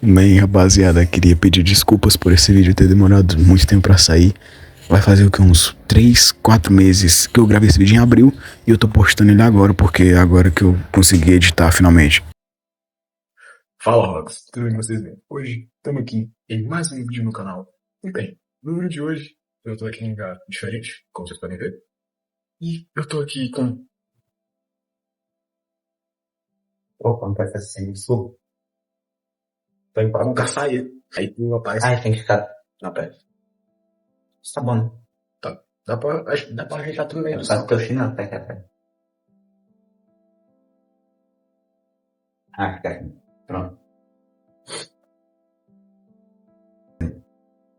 Bem, rapaziada, queria pedir desculpas por esse vídeo ter demorado muito tempo pra sair. Vai fazer o que? Uns 3, 4 meses que eu gravei esse vídeo em abril e eu tô postando ele agora, porque é agora que eu consegui editar finalmente. Fala, Rox, tudo bem com vocês? Bem? Hoje estamos aqui em mais um vídeo no canal. E bem, no vídeo de hoje eu tô aqui em um lugar diferente, como vocês podem ver. E eu tô aqui com... Opa, não pode fazer sem isso. Tô em um caçaí. Aí o meu pai... Ai, tem que ficar na pele. Tá bom, né? Tá. Acho que dá pra ajeitar tudo bem. Eu só tô chinelo, pera. Ah, fica aqui. Pronto.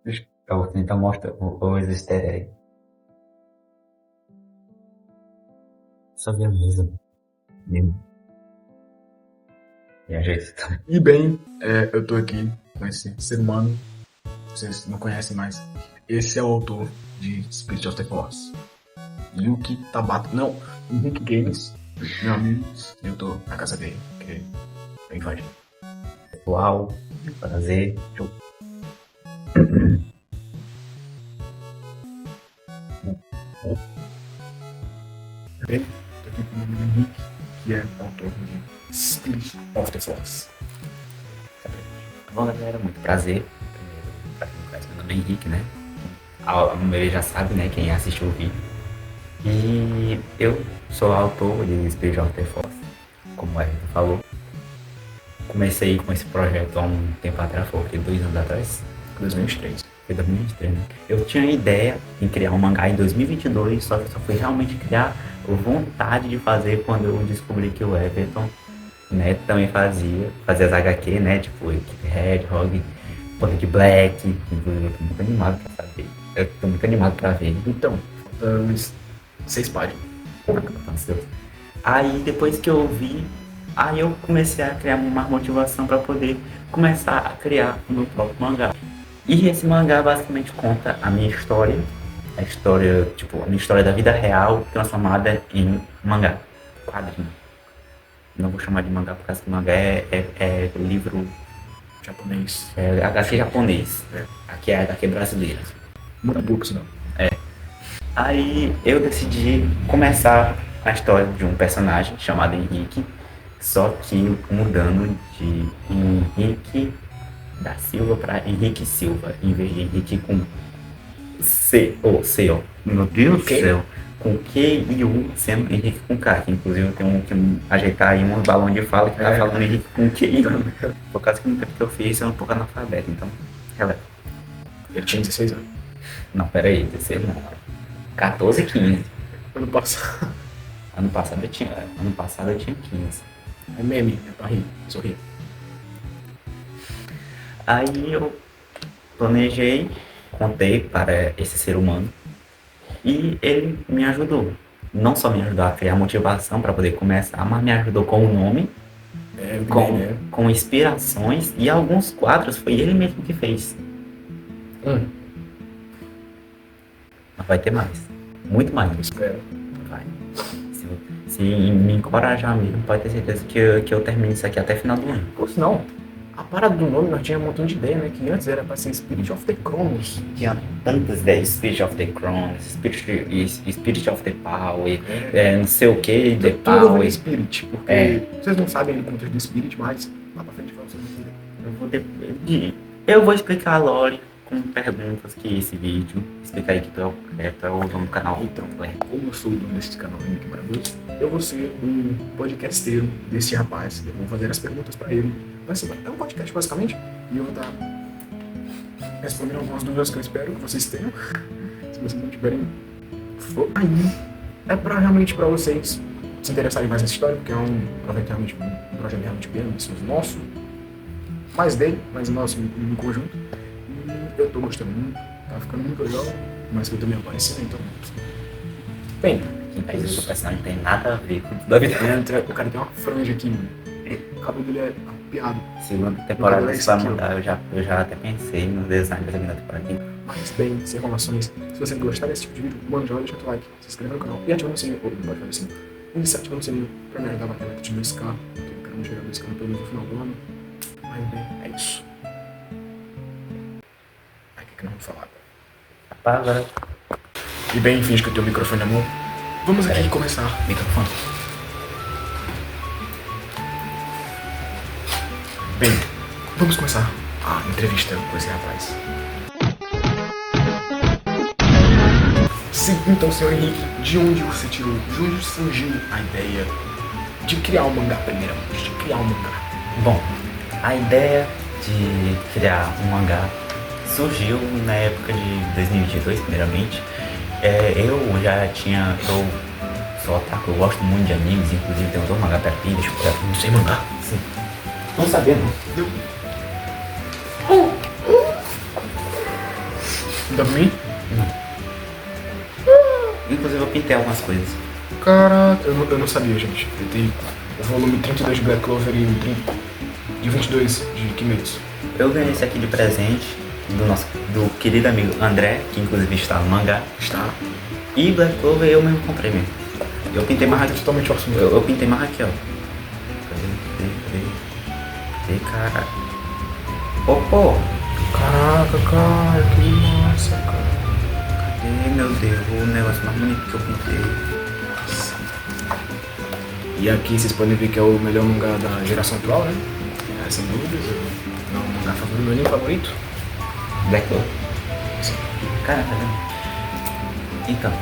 Eu vou tentar mostrar os easter eggs. Só ver a mesa. E ajeita também. E bem, eu tô aqui com esse ser humano. Vocês não conhecem mais. Esse é o autor de Spirit of the Force. Yuki Tabata. Não, Henrique Games. Meu amigo. Eu tô na casa dele. Que bem fácil. Pessoal, prazer. Bem, tô aqui com o Henrique, que é autor de Spirit of the Force. Bom, galera, muito prazer. Primeiro, pra quem não conhece, meu nome é Henrique, né? A maioria já sabe, né? Quem assistiu o vídeo. E eu sou autor de Spirit of the Force, como o Everton falou. Comecei com esse projeto há um tempo atrás, foi 2 anos atrás. 2023. Foi 2023, né? Eu tinha a ideia em criar um mangá em 2022, só que eu só fui realmente criar vontade de fazer quando eu descobri que o Everton, né, também fazia as HQ, né, tipo Equipe Red, Rogue, Poder de Black, inclusive eu tô muito animado pra saber. Eu tô muito animado pra ver. Então, 6 páginas. Aí depois que eu vi, aí eu comecei a criar uma motivação para poder começar a criar o meu próprio mangá. E esse mangá basicamente conta a minha história, a minha história da vida real transformada em mangá, quadrinho. Não vou chamar de mangá por causa que mangá é livro Japonês. HQ japonês. Aqui é HQ brasileira. Muito pouco, senão. Aí eu decidi começar a história de um personagem chamado Henrique, só que mudando de Henrique da Silva para Henrique Silva, em vez de Henrique com C, ó. Meu Deus do céu. Com Q e U, sendo Henrique com K, que inclusive eu tenho que ajeitar aí um balão de fala que tá falando Henrique com Q e U. Por causa que no tempo que eu fiz eu era um pouco analfabeto, então releva. Ele tinha 16 anos. Não, peraí, 16 não. 14, 15. Ano passado. Ano passado eu tinha 15. É meme, é pra rir, sorrir. Aí eu planejei, contei para esse ser humano e ele me ajudou. Não só me ajudou a criar motivação para poder começar, mas me ajudou com o nome, com inspirações e alguns quadros foi ele mesmo que fez. Mas vai ter mais. Muito mais. Eu espero. Vai. Se me encorajar mesmo, pode ter certeza que eu termino isso aqui até final do ano. Por sinal, a parada do nome nós tínhamos um montão de ideia, né? Que antes era pra ser Spirit of the Chronos. Tinha tantas ideias, Spirit of the Crown, Spirit of the Power, não sei o que, The Tudo Power. é Spirit, porque vocês não sabem o contexto do Spirit, mas lá pra frente vai vocês entenderem. Eu vou explicar a lore com perguntas que esse vídeo, explicar aí que tu é o dono do canal. Então, como eu sou o dono desse canal Henrique Maravilhoso, eu vou ser um podcasteiro desse rapaz. Eu vou fazer as perguntas pra ele. É um podcast basicamente, e eu vou estar respondendo algumas dúvidas que eu espero que vocês tenham. Se vocês não tiverem, aí é pra realmente pra vocês se interessarem mais nessa história, porque é um projeto realmente bem ambicioso nosso, mais dele, mais nosso em conjunto. E eu tô gostando muito, tá ficando muito legal, mas eu também aparecendo, então. Bem, Quem faz isso, o personagem não tem nada a ver com tudo a vida. o cara tem uma franja aqui, mano. O cabelo dele é arrepiado. Segunda temporada isso vai mudar, eu já até pensei no design da segunda temporada aqui. Mas bem, sem enrolações, se você gostar desse tipo de vídeo, mano, já deixa o like, se inscreve no canal e ativa o sininho, ou não pode ativar o sininho. E se ativa o sininho pra me ajudar a bater a meta de 2K, porque eu quero chegar a 2K pelo menos no final do ano. Mas bem, é isso. vamos falar. Agora, E bem, finge que eu tenho o microfone na mão. Vamos aqui começar. microfone. Bem, vamos começar a entrevista com esse rapaz. Sim, então, senhor Henrique, de onde você tirou, de onde surgiu a ideia de criar um mangá primeiramente, de criar um mangá? Bom, a ideia de criar um mangá surgiu na época de 2022, primeiramente. Eu sou otaku, eu gosto muito de animes, inclusive tem um mangá perto aqui, deixa eu pegar. Não sei mangá. Sim. Não sabia, não. Dá pra mim? Inclusive eu pintei algumas coisas. Caraca, eu não sabia, gente. Eu tenho o volume 32 de Black Clover e o 22 de Kimetsu. Eu ganhei esse aqui de presente do querido amigo André, que inclusive está no mangá. Está? E Black Clover eu mesmo comprei mesmo. Eu pintei mais aqui. Totalmente awesome. Eu pintei mais aqui, ó. Cadê, cara? Pô. Caraca, cara, que massa, cara. Cadê, meu Deus, o negócio mais bonito que eu pintei. E aqui vocês podem ver que é o melhor mangá da geração atual, né? Sem dúvidas, não, o mangá favorito, meu anime favorito. Black Clover. Sim. Cara, tá vendo? Então,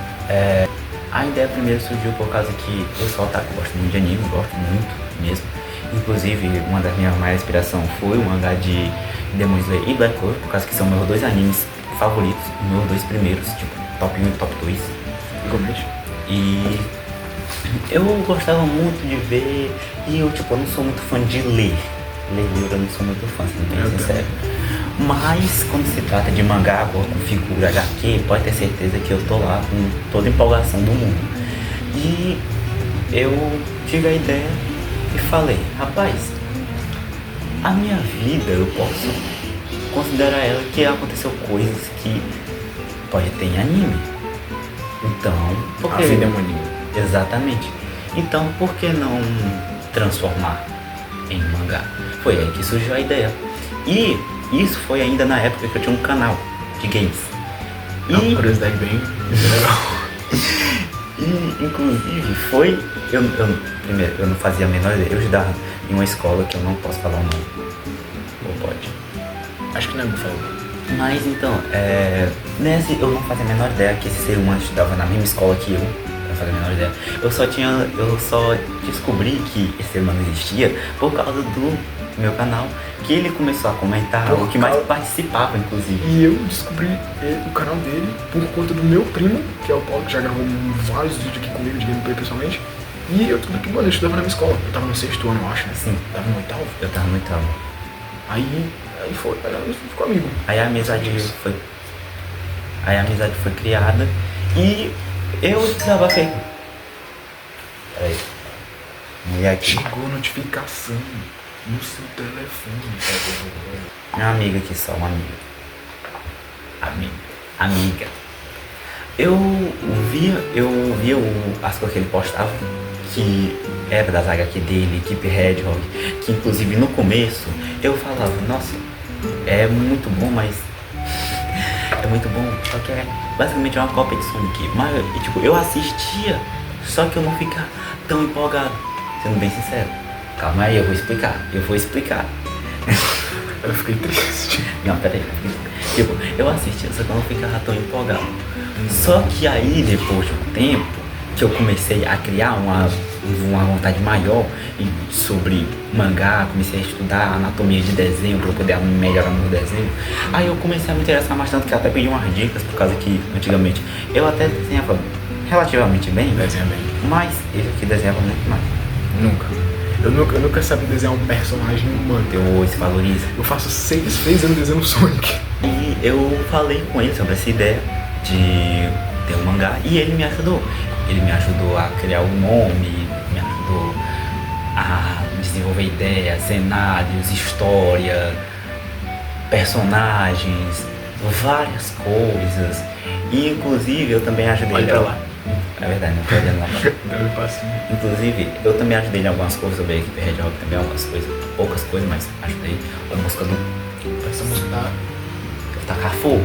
a ideia primeiro surgiu por causa que eu sou otaku, gosto muito de anime, gosto muito mesmo. Inclusive, uma das minhas maiores inspirações foi o mangá de Demon Slayer e Black Clover, por causa que são meus dois animes favoritos, meus dois primeiros, tipo, top 1 e top 2. Igualmente. E eu gostava muito de ver, e eu não sou muito fã de ler. Ler livro eu não sou muito fã, sendo bem sincero. Mas quando se trata de mangá ou com figura HQ, pode ter certeza que eu tô lá com toda a empolgação do mundo. E eu tive a ideia e falei, rapaz, a minha vida eu posso considerar ela que aconteceu coisas que pode ter em anime. Então, por que... A vida é um anime. Exatamente. Então, por que não transformar em mangá? Foi aí que surgiu a ideia. E isso foi ainda na época que eu tinha um canal de games. É uma curiosidade bem legal. E inclusive foi. Primeiro, eu não fazia a menor ideia. Eu estudava em uma escola que eu não posso falar o nome. Ou pode? Acho que não é muito falado. Mas então, nesse eu não fazia a menor ideia que esse ser humano estudava na mesma escola que eu. Não fazia a menor ideia. Eu só descobri que esse ser humano existia por causa do meu canal, que ele começou a comentar, o que mais participava, inclusive. E eu descobri o canal dele por conta do meu primo, que é o Paulo, que já gravou vários vídeos aqui comigo de gameplay pessoalmente. E eu tudo que, mano, eu estudava na minha escola. Eu tava no 6º ano, eu acho, né? Sim. Tava no 8º. Eu tava no 8º. Aí foi, aí a gente ficou amigo. Aí a amizade foi criada e eu tava feito. Peraí. E aqui. Chegou notificação no seu telefone. Minha amiga aqui só, uma amiga. Eu via as coisas que ele postava, que era das HQ dele, Equipe Hedgehog, que inclusive no começo eu falava, nossa, é muito bom, mas é muito bom, só que é basicamente uma cópia de Sonic. Mas eu assistia, só que eu não ficava tão empolgado, sendo bem sincero. Calma aí, eu vou explicar. Eu fiquei triste. Não, peraí. Eu assistia, só que eu não ficava tão empolgado. Só que aí, depois de um tempo, que eu comecei a criar uma vontade maior sobre mangá, comecei a estudar anatomia de desenho para eu poder melhorar meu desenho. Aí eu comecei a me interessar mais tanto que eu até pedi umas dicas, por causa que antigamente eu até desenhava relativamente bem, Desenha bem. mas ele que desenhava muito mais. Nunca. Eu nunca sabia desenhar um personagem humano. Então se valoriza. Eu faço 6 anos desenhando Sonic. E eu falei com ele sobre essa ideia de ter um mangá e ele me ajudou. Ele me ajudou a criar o nome, me ajudou a desenvolver ideias, cenários, história, personagens, várias coisas. E inclusive eu também ajudei Olha ele. pra lá. É verdade, não tô olhando lá. Deve passinho. Inclusive, eu também ajudei ele em algumas coisas sobre a equipe Red Rock, também algumas coisas, poucas coisas, mas ajudei. A música do Essa música tá... Tacar Fogo.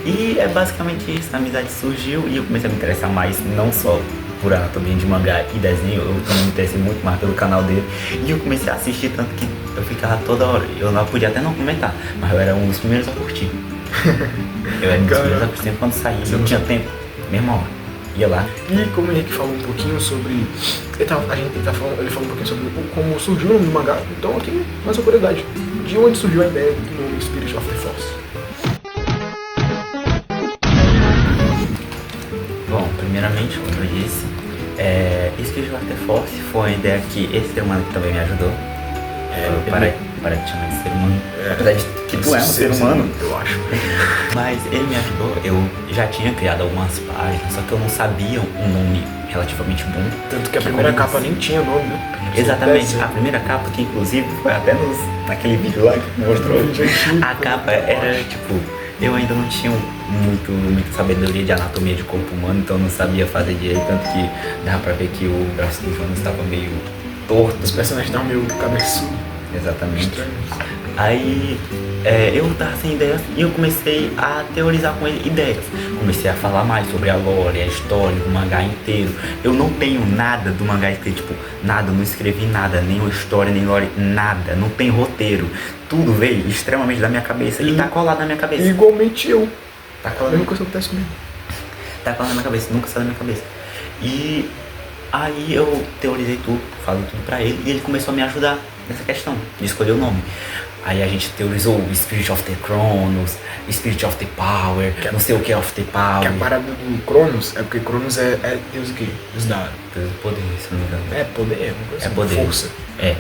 E é basicamente isso, a amizade surgiu e eu comecei a me interessar mais, não só por anatomia de mangá e desenho, eu também me interessei muito mais pelo canal dele. E eu comecei a assistir tanto que eu ficava toda hora, eu não podia até não comentar, mas eu era um dos primeiros a curtir. Eu era um dos primeiros a curtir quando saía, não tinha tempo, mesma hora, ia lá. E como o Henrique falou um pouquinho sobre. Ele falou um pouquinho sobre como surgiu o nome do mangá, então aqui mais uma curiosidade. De onde surgiu a ideia do nome Spirit of the Force? Bom, primeiramente, como eu disse, Spirit of the Force foi uma ideia que esse ser humano que também me ajudou. Para de chamar de ser humano. Apesar de que tu é um ser humano, eu acho. Mas ele me ajudou, eu já tinha criado algumas páginas, só que eu não sabia um nome relativamente bom. Tanto que a primeira capa nem tinha nome, né? Exatamente, a primeira capa, que inclusive foi até naquele vídeo lá que mostrou, a capa era tipo, eu ainda não tinha muita sabedoria de anatomia de corpo humano, então eu não sabia fazer direito, tanto que dava pra ver que o braço do Jonas estava meio torto. Os personagens estavam meio cabeçudo. Exatamente. Aí eu tava sem ideias e eu comecei a teorizar com ele ideias. Comecei a falar mais sobre a lore, a história do mangá inteiro. Eu não tenho nada do mangá escrito, tipo, nada, não escrevi nada, nem uma história, nem lore, nada. Não tem roteiro. Tudo veio extremamente da minha cabeça e tá colado na minha cabeça. Igualmente eu. Tá colado. A mesma coisa acontece comigo. Tá colado na minha cabeça, nunca saiu da minha cabeça. E aí eu teorizei tudo, falei tudo pra ele e ele começou a me ajudar nessa questão de escolher o nome. Aí a gente teorizou o Spirit of the Cronos, Spirit of the Power, não sei o que é of the Power. Que a parada do Cronos é porque Cronos é Deus o quê? Deus da Deus do poder, se não me engano. É poder, é uma coisa É assim, poder. Força.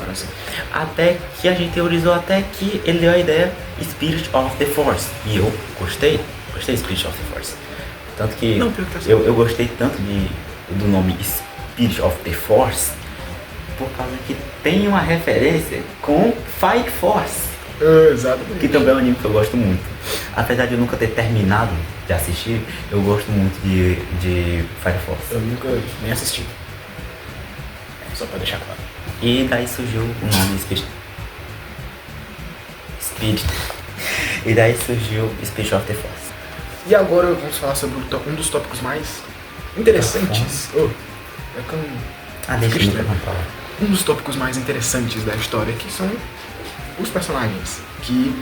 Assim. Até que a gente teorizou, até que ele deu a ideia Spirit of the Force. E eu gostei de Spirit of the Force. Tanto que Não, eu gostei tanto do nome Spirit of the Force, por causa que tem uma referência com Fire Force. Exatamente. Que também é um anime que eu gosto muito. Apesar de eu nunca ter terminado de assistir, eu gosto muito de Fire Force. Eu nunca nem assisti. Só pra deixar claro. E daí surgiu o nome Spirit. E daí surgiu Spirit of the Force. E agora vamos falar sobre um dos tópicos mais interessantes. Deixa eu falar. Um dos tópicos mais interessantes da história, que são os personagens. Que,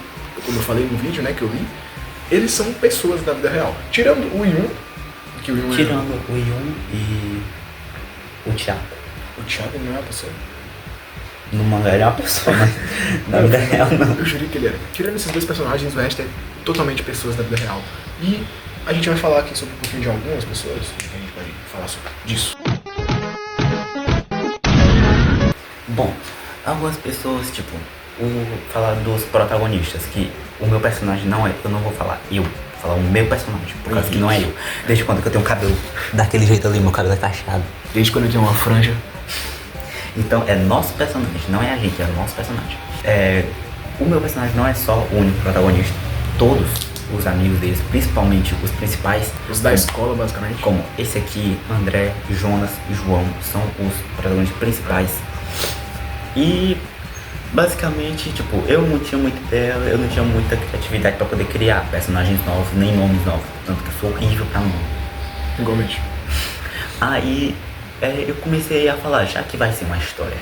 como eu falei no vídeo, né, que eu li, eles são pessoas da vida real. Tirando o Yun, que o Yun o Yun e o Thiago. O Thiago não é uma pessoa. No mangá ele é uma pessoa, mas na vida real não. Eu jurei que ele era. Tirando esses dois personagens, o resto é totalmente pessoas da vida real. E a gente vai falar aqui sobre um pouquinho de algumas pessoas, que a gente pode falar sobre disso. Bom, algumas pessoas, tipo, falar dos protagonistas, que o meu personagem não é, eu não vou falar vou falar o meu personagem, por causa que não é eu. Desde quando que eu tenho cabelo daquele jeito ali, meu cabelo é cacheado. Desde quando eu tenho uma franja. Então é nosso personagem, não é a gente, é o nosso personagem. O meu personagem não é só o único protagonista, todos os amigos deles, principalmente os principais, Os da escola, basicamente. como esse aqui, André, Jonas e João, são os protagonistas principais. E basicamente, tipo, eu não tinha muita ideia, eu não tinha muita criatividade pra poder criar personagens novos, nem nomes novos, tanto que foi horrível pra nome. Igualmente. Aí eu comecei a falar, já que vai ser uma história,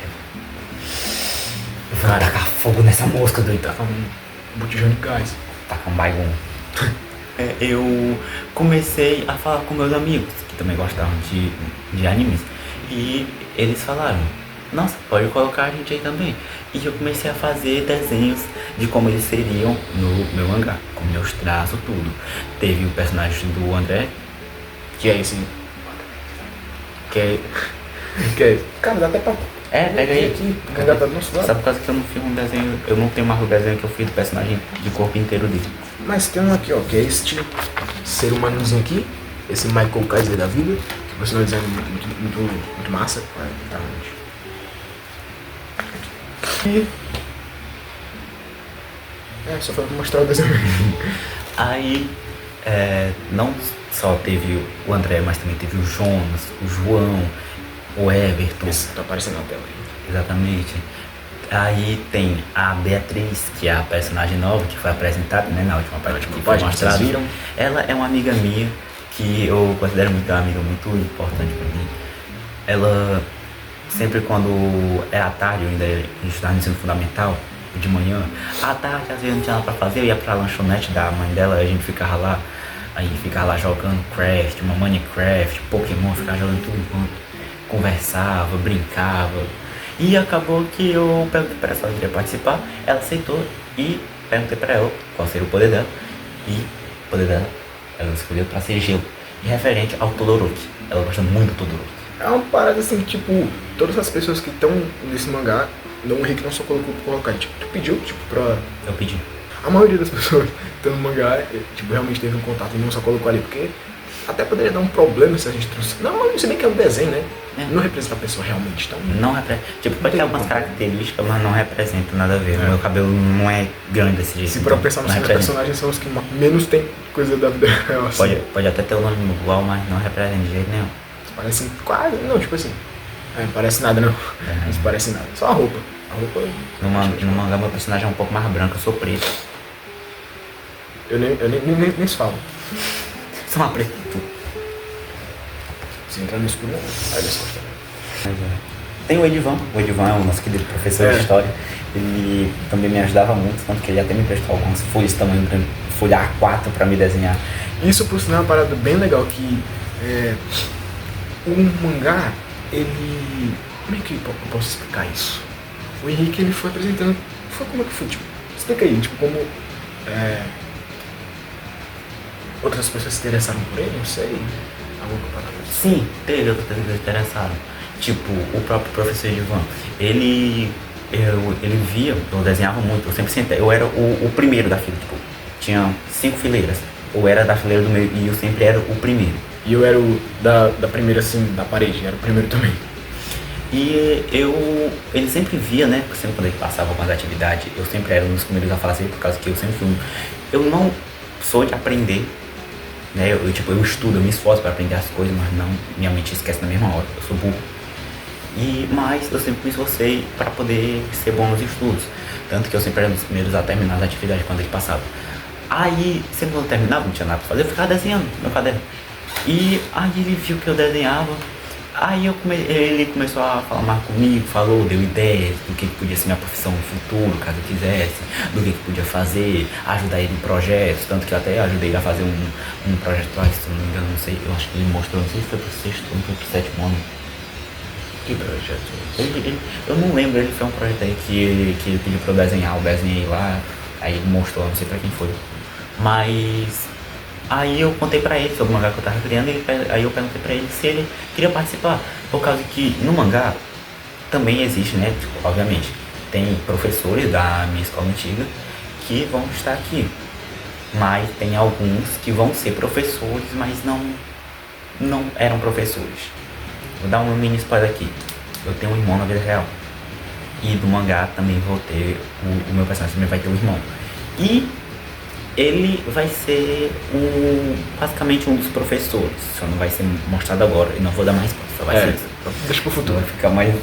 eu vou tacar fogo nessa mosca, doido. Tá com um botijão de gás. Tacar um baigão. Eu comecei a falar com meus amigos, que também gostavam de animes, e eles falaram, nossa, pode colocar a gente aí também. E eu comecei a fazer desenhos de como eles seriam no meu mangá, com meus traços, tudo. Teve o personagem do André, Que é esse? Que é esse? Cara, dá até pra... pega aí. Aqui, ainda tá do nosso lado. Sabe por causa que eu não fiz um desenho, eu não tenho mais o desenho que eu fiz do personagem de corpo inteiro dele. Mas tem um aqui, ó, que é este ser humanozinho aqui, esse Michael Kaiser da vida, que você não desenho muito massa. Vai, tá onde? E... só pra mostrar o desenho. Aí, não só teve o André, mas também teve o Jonas, o João, o Everton. Esse tá aparecendo na tela aí. Exatamente. Aí tem a Beatriz, que é a personagem nova, que foi apresentada, né, na última parte que foi página, mostrada. vocês viram? Ela é uma amiga minha, que eu considero muito uma amiga muito importante pra mim. Ela, sempre quando é à tarde, eu ainda estudava no ensino fundamental, de manhã, à tarde, às vezes não tinha nada pra fazer, eu ia pra lanchonete da mãe dela, a gente ficava lá, aí ficava lá jogando Craft, uma Minecraft, Pokémon, ficava jogando tudo enquanto conversava, brincava. E acabou que eu perguntei pra ela se ela queria participar, ela aceitou e perguntei pra ela qual seria o poder dela. E o poder dela, ela escolheu pra ser gelo, e referente ao Todoroki. Ela gosta muito do Todoroki. É uma parada assim, tipo, todas as pessoas que estão nesse mangá, o Rick não só colocou pra colocar, tipo, tu pediu, tipo, pra... Eu pedi. A maioria das pessoas que estão no mangá, tipo, realmente teve um contato e não só colocou ali, porque até poderia dar um problema se a gente trouxe... Não, se bem que é um desenho, né? Não representa a pessoa realmente, então... Não representa. Tipo, pode ter algumas características, mas não representa nada a ver. O meu cabelo não é grande desse jeito. Se for pensar nos personagens, são os que menos tem coisa da vida real, assim. Pode até ter o nome igual, mas não representa de jeito nenhum. Parecem quase... Não, tipo assim... não parece nada, não. Não parece nada. Só a roupa. A roupa... No mangá, meu personagem é um pouco mais branco, eu sou preto. Eu nem se falo. Sou uma preta. Se entrar no escuro, aí eles cortam. Tem o Edivan é o nosso querido professor de história. Ele também me ajudava muito, tanto que ele até me prestou algumas folhas tamanho folha A4 pra me desenhar. Isso, por sinal, é uma parada bem legal, que o mangá, ele... Como é que eu posso explicar isso? O Henrique, ele foi apresentando... Como é que foi? Tipo, explica aí, tipo, como... outras pessoas se interessaram por ele, não sei. Sim, teve outras pessoas interessadas. Tipo, o próprio professor Edivan, ele via, eu desenhava muito, eu sempre sentei, eu era o primeiro da fila, tipo, tinha 5 fileiras, eu era da fileira do meio e eu sempre era o primeiro. E eu era o da primeira, assim, da parede, era o primeiro também. E ele sempre via, né, porque sempre quando ele passava algumas atividades, eu sempre era um dos primeiros a fazer, por causa que eu sempre fui, eu não sou de aprender, né, eu estudo, eu me esforço para aprender as coisas, mas não, minha mente esquece na mesma hora, eu sou burro. Mas eu sempre me esforcei para poder ser bom nos estudos, tanto que eu sempre era um dos primeiros a terminar as atividades quando ele passava. Aí, sempre quando eu terminava, não tinha nada para fazer, eu ficava desenhando no meu caderno. E aí ele viu que eu desenhava, aí ele começou a falar mais comigo, deu ideias do que podia ser minha profissão no futuro, caso eu quisesse, do que podia fazer, ajudar ele em projetos, tanto que eu até ajudei ele a fazer um projeto lá, se não me engano, não sei, eu acho que ele mostrou, não sei se foi pro 6º ou foi pro 7º ano. Que projeto? Eu não lembro, ele foi um projeto aí que ele pediu pra eu desenhar, eu desenhei lá, aí ele mostrou, não sei pra quem foi. Mas aí eu contei pra ele sobre o mangá que eu tava criando, aí eu perguntei pra ele se ele queria participar, por causa que no mangá também existe, né, tipo, obviamente, tem professores da minha escola antiga que vão estar aqui, mas tem alguns que vão ser professores, mas não eram professores. Vou dar um mini spoiler aqui, eu tenho um irmão na vida real, e do mangá também vou ter, o meu personagem também vai ter um irmão, e ele vai ser basicamente um dos professores, só não vai ser mostrado agora, e não vou dar mais spoiler, só vai ser isso. Deixa pro futuro. Vai ficar mais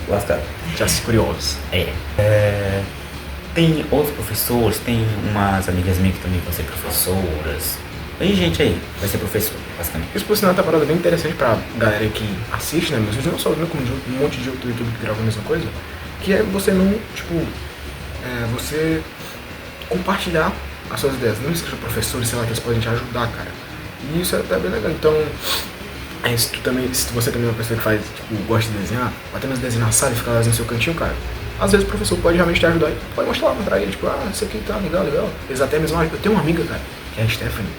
lascado. Já se curiosos. Tem outros professores, tem umas amigas minhas que também vão ser professoras. Tem gente aí, vai ser professor, basicamente. Isso, por sinal, tá uma parada bem interessante pra galera que assiste, né? Mas não só, né? Como um monte de outro YouTube que grava a mesma coisa. Que é você não, tipo... você compartilhar as suas ideias. Não seja professor, sei lá, que eles podem te ajudar, cara. E isso é até bem legal. Então, se você também é uma pessoa que faz, tipo, gosta de desenhar, ou até mesmo desenhar na sala e ficar lá no seu cantinho, cara, às vezes o professor pode realmente te ajudar. Pode mostrar pra ele, tipo, isso aqui tá legal. Eles até mesmo... Eu tenho uma amiga, cara, que é a Stephanie,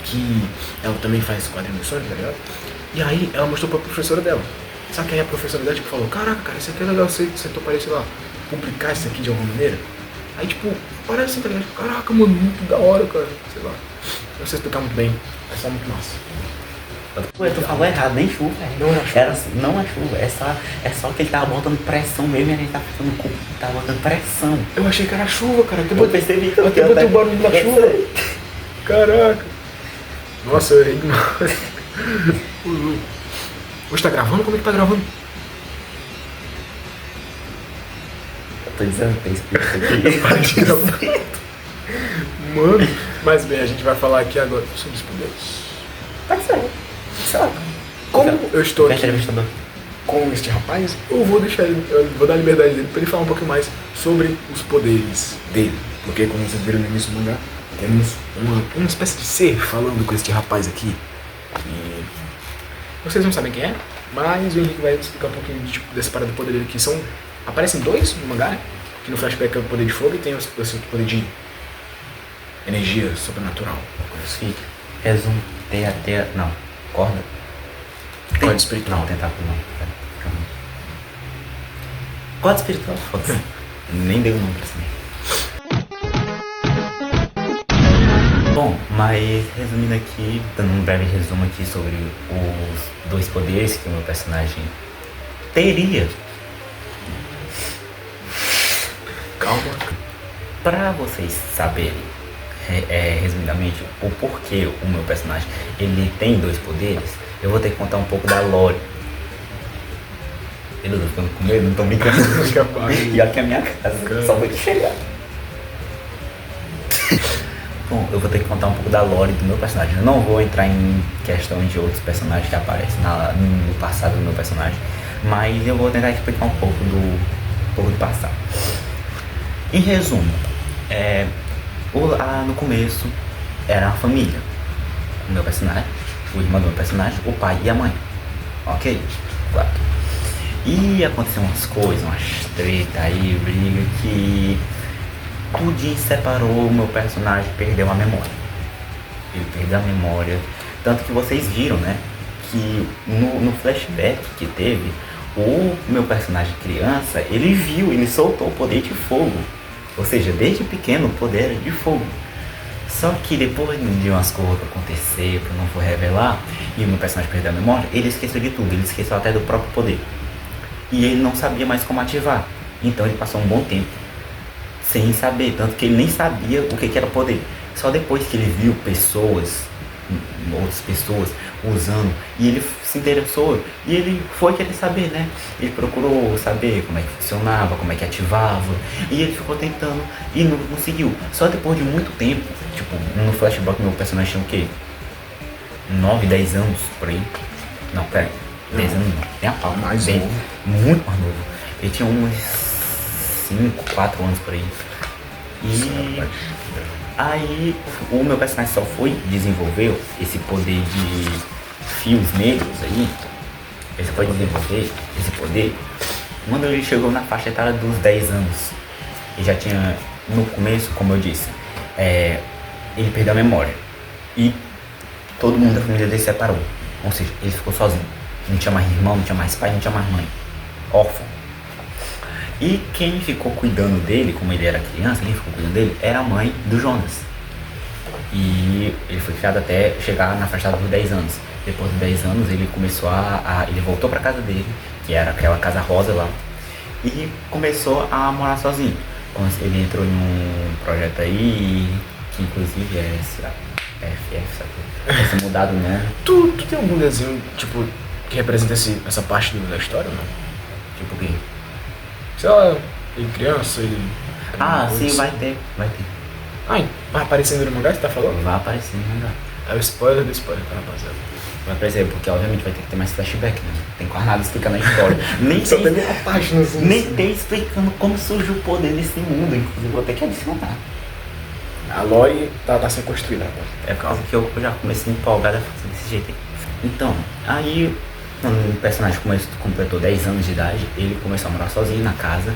que ela também faz quadrinhos tá ligado? E aí ela mostrou pra professora dela. Só que aí a professora dela, tipo, falou, caraca, cara, isso aqui é legal, você toparia, sei lá, publicar isso aqui de alguma maneira? Aí, tipo, parece assim, tá ligado? Caraca, mano, muito da hora, cara, sei lá. Não sei explicar muito bem, é só muito massa. Ué, tu falou errado, nem chuva. Não é chuva. Não é chuva, é só que ele tava botando pressão mesmo e a gente tava ficando com... Tava botando pressão. Eu achei que era chuva, cara. Eu percebi que até botei o barulho da chuva. Caraca. Nossa, eu errei demais. Hoje tá gravando? Como é que tá gravando? Tô dizendo, tem espírito aqui. Mano, mas bem, a gente vai falar aqui agora sobre os poderes. Pode ser. Sei lá. Como eu estou aqui Entrevistador. com este rapaz, eu vou dar a liberdade dele para ele falar um pouquinho mais sobre os poderes dele. Porque como vocês viram no início do mangá, temos uma espécie de ser falando com este rapaz aqui. E vocês não sabem quem é, mas o Henrique vai explicar um pouquinho dessa parada do poder dele, que aparecem dois no mangá, né? Que no flashback é o poder de fogo e tem esse poder de energia sobrenatural. Sim. Resumo. Teia. Não. Corda. Corda espiritual. Não, tentáculo não. Calma. Corda espiritual, foda-se. Nem dei o nome pra saber. Bom, mas resumindo aqui, dando um breve resumo aqui sobre os dois poderes que o meu personagem teria. Calma. Pra vocês saberem, resumidamente, o porquê o meu personagem ele tem dois poderes, eu vou ter que contar um pouco da lore. Eu tô ficando com medo, não tô brincando. E aqui é a minha casa, só vou te chegar. Bom, eu vou ter que contar um pouco da lore do meu personagem. Eu não vou entrar em questão de outros personagens que aparecem no passado do meu personagem, mas eu vou tentar explicar um pouco do passado. Em resumo, no começo era a família. O meu personagem, o irmão do meu personagem, o pai e a mãe. Ok? Claro. E aconteceu umas coisas, umas treta aí, briga que tudinho separou o meu personagem, perdeu a memória. Ele perdeu a memória. Tanto que vocês viram, né? Que no flashback que teve, o meu personagem criança, ele soltou o poder de fogo. Ou seja, desde pequeno o poder era de fogo. Só que depois de umas coisas acontecer, que eu não vou revelar, e o meu personagem perdeu a memória, ele esqueceu de tudo, ele esqueceu até do próprio poder. E ele não sabia mais como ativar. Então ele passou um bom tempo sem saber, tanto que ele nem sabia o que era poder. Só depois que ele viu outras pessoas usando, e ele se interessou, e ele foi querer saber, né? Ele procurou saber como é que funcionava, como é que ativava, e ele ficou tentando, e não conseguiu. Só depois de muito tempo, tipo, no flashback meu personagem tinha o quê? 9, 10 anos, por aí. Não, pera, 10 anos não, tem a pau, mais bem, novo. muito mais novo. Ele tinha uns 5, 4 anos por aí. E aí o meu personagem só desenvolveu esse poder de fios negros aí. Ele só foi desenvolver esse poder quando ele chegou na faixa etária dos 10 anos. Ele já tinha, no começo, como eu disse, ele perdeu a memória. E todo mundo da família dele se separou. Ou seja, ele ficou sozinho. Não tinha mais irmão, não tinha mais pai, não tinha mais mãe. Órfão. E quem ficou cuidando dele, como ele era criança, quem ficou cuidando dele era a mãe do Jonas. E ele foi criado até chegar na faixa dos 10 anos. Depois dos 10 anos ele começou ele voltou pra casa dele, que era aquela casa rosa lá, e começou a morar sozinho. Ele entrou em um projeto aí, que inclusive é FF, sabe? Vai ser mudado, né? Tu tem algum desenho, tipo, que representa essa parte da história ou não? Tipo o quê? Sei lá, ele criança, ele... Sim, vai ter. Vai aparecendo no mangá que você tá falando? Vai aparecer no mangá. É o spoiler do spoiler, tá, rapaziada? Vai aparecer, porque obviamente vai ter que ter mais flashback, né? Tem quase nada explicando a história. Nem Só tem, tem uma página assim. nem tem explicando como surgiu o poder nesse mundo, inclusive vou ter que adicionar. A lore tá sendo construída, rapaz. É por causa que eu já comecei empolgado a fazer desse jeito aí. Então, aí quando o personagem completou 10 anos de idade, ele começou a morar sozinho na casa.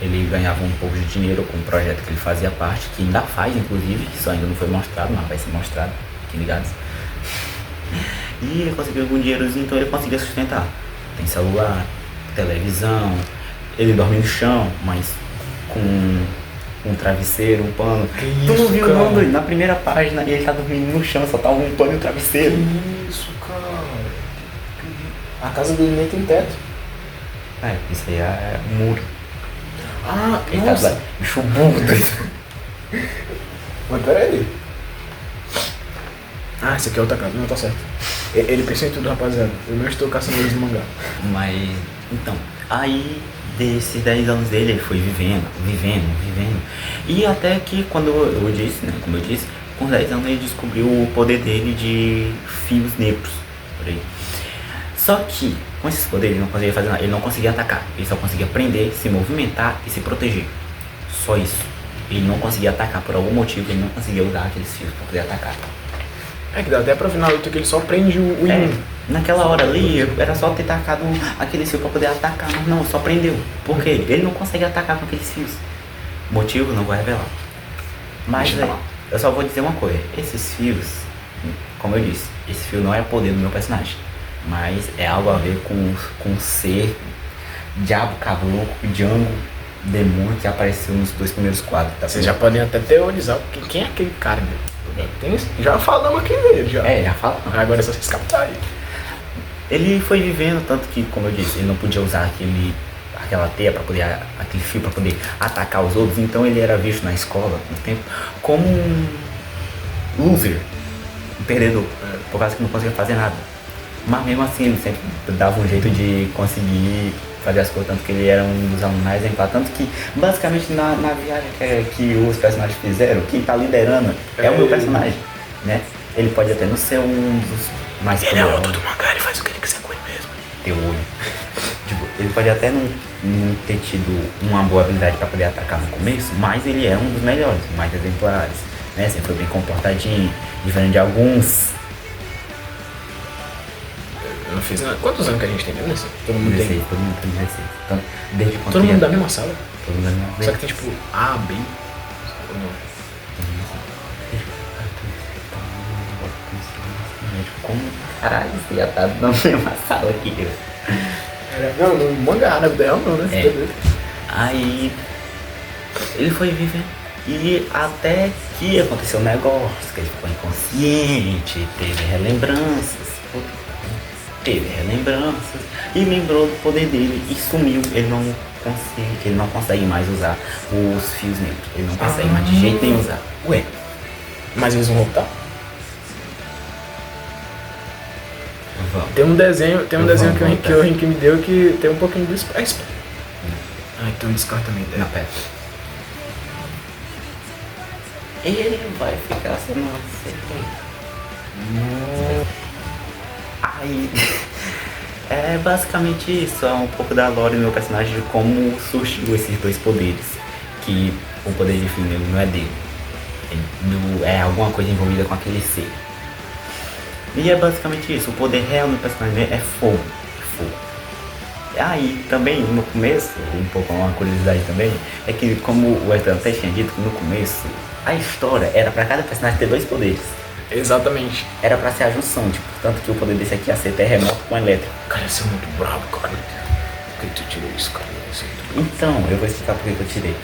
Ele ganhava um pouco de dinheiro com um projeto que ele fazia parte, que ainda faz inclusive, que só ainda não foi mostrado, mas vai ser mostrado, fiquem ligados. E ele conseguiu algum dinheirozinho, então ele conseguia sustentar. Tem celular, televisão, ele dorme no chão, mas com um travesseiro, um pano. Que Tu não isso, viu cara? não, doido? Na primeira página ele tá dormindo no chão, só tá um pano e um travesseiro. Que isso, cara? A casa dele nem tem teto. Isso aí é muro. Ele tá Nossa. lá, bicho burro, doido. Mas pera aí. Esse aqui é outra casa. Não, tá certo. Ele pensa em tudo, rapaziada. Eu não estou caçando eles no mangá. Mas, então, aí desses 10 anos dele, ele foi vivendo. E até que quando eu disse, né, como eu disse, com 10 anos ele descobriu o poder dele de fios negros. Por aí. Só que com esses poderes ele não conseguia fazer nada, ele não conseguia atacar, ele só conseguia prender, se movimentar e se proteger. Só isso. Ele não conseguia atacar por algum motivo, ele não conseguia usar aqueles fios pra poder atacar. É que dá até pra ver na luta que ele só prende o inimigo. Naquela hora ali, era só ter tacado aquele fio pra poder atacar, mas não, só prendeu. Por quê? Ele não consegue atacar com aqueles fios. Motivo não vou revelar. Mas eu só vou dizer uma coisa, esses fios, como eu disse, esse fio não é poder do meu personagem, mas é algo a ver com o ser Diabo Caboclo, Django, demônio que apareceu nos 2 primeiros quadros. Tá? Vocês já podem até teorizar quem é aquele cara, né? Já falamos aqui dele, já. Já falamos. Agora é só vocês captarem. Ele foi vivendo, tanto que, como eu disse, ele não podia usar aquela teia para poder, aquele fio para poder atacar os outros, então ele era visto na escola, no tempo, como um loser, um perdedor, por causa que não conseguia fazer nada. Mas mesmo assim ele sempre dava um jeito de conseguir fazer as coisas, tanto que ele era um dos alunos mais exemplares, tanto que basicamente na viagem que os personagens fizeram, quem tá liderando é o meu personagem, né? Ele pode até não ser um dos mais Ele é o autor do mangá, ele faz o que ele quiser com ele mesmo. Teu olho. Tipo, ele pode até não ter tido uma boa habilidade para poder atacar no começo, mas ele é um dos melhores, mais exemplares, né? Sempre foi bem comportadinho, diferente de alguns. Eu não fiz nada. Quantos anos que a gente tem mesmo assim? Todo mundo 16, tem. todo mundo tem 16. Então, desde quando Todo mundo tinha- da mesma sala. Todo mundo da mesma Só que tem tipo A, B. Ou não? Como caralho você já tá na mesma sala aqui? Não, no mangá, na vida real não, né? É. Aí ele foi vivendo e até que aconteceu um negócio, que ele ficou inconsciente, teve relembranças e lembrou do poder dele e sumiu. Ele não consegue mais usar os fios negros, ele não consegue mais de jeito nenhum usar. Ué, mas eles vão voltar? Vamos. Tem um desenho Vamos que o Henrique me deu que tem um pouquinho do espaço. Ah, então descarta também Na dela. pé. Ele vai ficar sem você. Aí é basicamente isso, é um pouco da lore do meu personagem, de como surgiu esses 2 poderes. Que o poder de fio negro não é dele. É alguma coisa envolvida com aquele ser. E é basicamente isso, o poder real do personagem é fogo. Aí também no começo, um pouco uma curiosidade também, é que como o Arthur até tinha dito no começo, a história era pra cada personagem ter 2 poderes. Exatamente. Era pra ser a junção, tipo, tanto que o poder desse aqui ia ser terremoto com elétrico. Cara, ia ser muito brabo, cara. Por que tu tirou isso, cara? Ia ser muito brabo. Então, eu vou explicar por que eu tirei.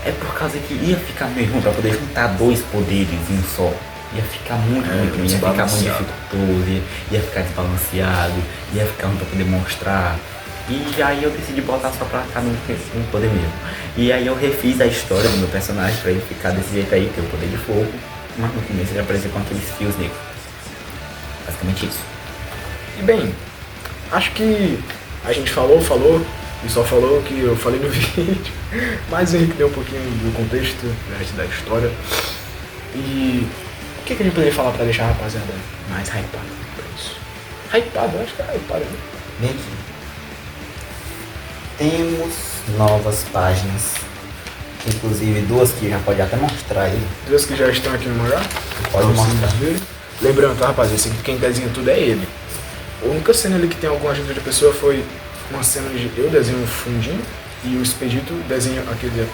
É por causa que ia ficar meio ruim pra poder juntar 2 poderes em um só. Ia ficar muito ruim, ia ficar muito dificultoso, ia ficar desbalanceado, ia ficar ruim pra poder mostrar. E aí eu decidi botar só pra cada um poder mesmo. E aí eu refiz a história do meu personagem pra ele ficar desse jeito aí, ter o poder de fogo. Mas no começo ele apareceu com aqueles fios negros. Basicamente isso. E bem, acho que a gente falou, e só falou o que eu falei no vídeo. Mas o Henrique deu um pouquinho do contexto, da história. E o que a gente poderia falar pra deixar a rapaziada mais hypada pra isso? Hypada, eu acho que é hypada, né? Bem aqui. Temos novas páginas. Inclusive 2 que já pode até mostrar aí. 2 que já estão aqui no mangá. Pode Então, mostrar. vocês verem. Lembrando, tá, rapaziada, esse aqui quem desenha tudo é ele. A única cena ali que tem alguma ajuda de pessoa foi uma cena de eu desenho um fundinho e o Expedito desenha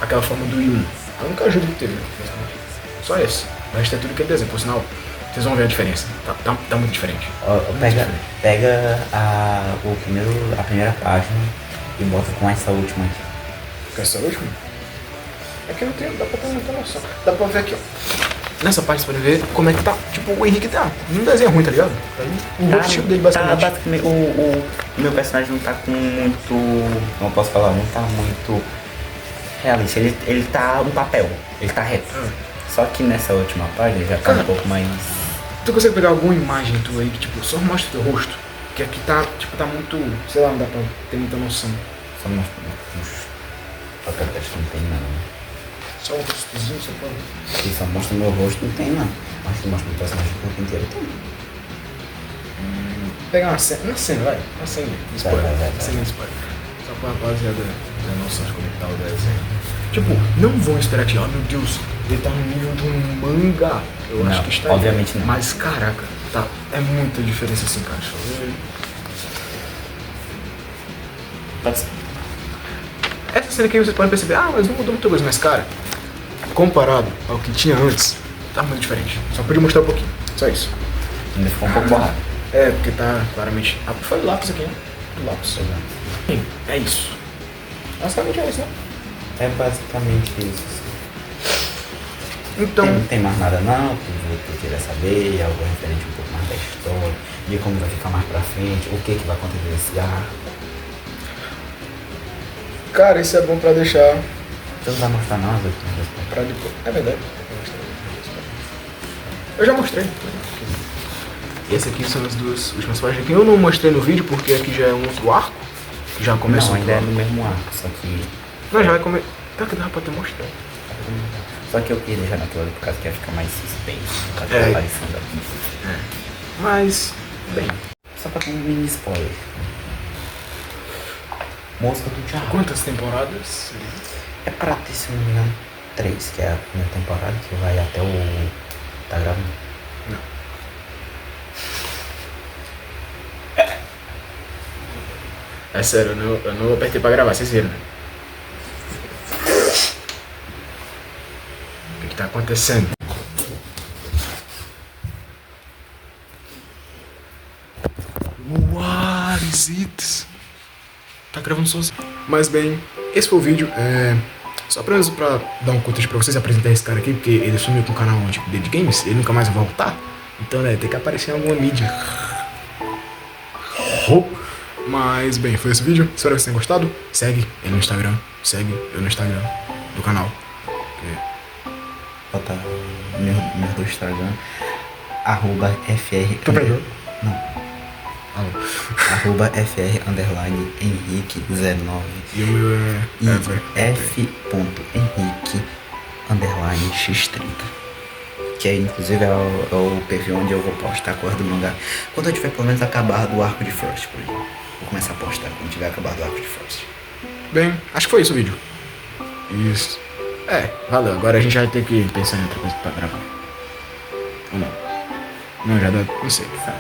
aquela forma do Yun. A única ajuda que teve, né? Só esse. O resto é tudo que ele desenha. Por sinal, vocês vão ver a diferença. Tá muito diferente. Pega a primeira página e bota com essa última aqui. Com essa última? É que não tem, dá pra ter muita noção. Dá pra ver aqui, ó. Nessa parte você pode ver como é que tá. Tipo, o Henrique tá. Não desenha ruim, tá ligado? O estilo dele basicamente. O meu personagem não tá com muito. Não posso falar, não tá muito realista. Ele tá um papel, ele tá reto. Só que nessa última página ele já tá um pouco mais. Tu consegue pegar alguma imagem tua aí que tipo, só mostra teu rosto? Que aqui tá, tipo, tá muito. Sei lá, não dá pra ter muita noção. Só mostra uns papel teste, não tem não. Só um rostozinho, só pra... Aqui só mostra meu rosto, não tem não. Mas se mostra o personagem do corpo inteiro, tem. Pegar uma cena, vai. Uma cena, spoiler. Vai. Cena de spoiler. Só pra rapaziada ter noção de como é que tá o desenho. Tipo, não vão esperar que, meu Deus, ele tá no nível de um mangá. Eu acho que está aí. Obviamente não. Mas, caraca, tá, é muita diferença assim, cara. Essa cena aqui vocês podem perceber, mas não mudou muita coisa, mas, cara, comparado ao que tinha antes, tá muito diferente. Só podia mostrar um pouquinho, só isso. Ainda ficou um pouco borrado. É, porque tá claramente... foi o lápis aqui, né? O lápis. Bem, é isso. Basicamente é isso, né? É basicamente isso. Então... Não tem mais nada não, tu queria saber, algo referente um pouco mais da história, de como vai ficar mais pra frente, o que vai acontecer nesse arco. Cara, isso é bom pra deixar... Você não vai mostrar não, Zé? Pra depois... É verdade. Eu já mostrei. E esse aqui são as duas últimas páginas que eu não mostrei no vídeo, porque aqui já é um outro arco. Que já começou. Não, ainda é no mesmo arco, só que... Não, já vai começar... Tá que dá pra ter mostrado. Só que eu queria deixar naquilo ali por causa que ia ficar mais suspense, por causa É. da aparição da Bibi. Mas... Bem... Só pra ter um mini spoiler. Música do Diabo. Quantas temporadas? É pra ter, se não me engano, 3, que é a primeira temporada, que vai até o... Tá gravando? Não. É sério, eu não apertei pra gravar, vocês viram, né? O que tá acontecendo? What is it? Tá gravando sozinho. Mas bem, esse foi o vídeo. Só apenas pra dar um contexto pra vocês, apresentar esse cara aqui, porque ele sumiu com o canal tipo, de games, ele nunca mais vai voltar. Então, né, tem que aparecer em alguma mídia. Mas bem, foi esse vídeo. Espero que vocês tenham gostado. Segue ele no Instagram. Segue eu no Instagram do canal. Botar meu do Instagram. @fr. Tu aprendeu? Não. Alô. @fr_henrique19 E o meu e é f.henrique_x30. Que é, inclusive é o perfil onde eu vou postar coisa do mangá. Quando eu tiver pelo menos acabar do arco de Frost por aí. Vou começar a postar quando tiver acabado o arco de Frost. Bem, acho que foi isso o vídeo. Isso. Valeu. Agora a gente vai ter que pensar em outra coisa pra gravar. Ou não? Não, já dá. Não sei. Sabe?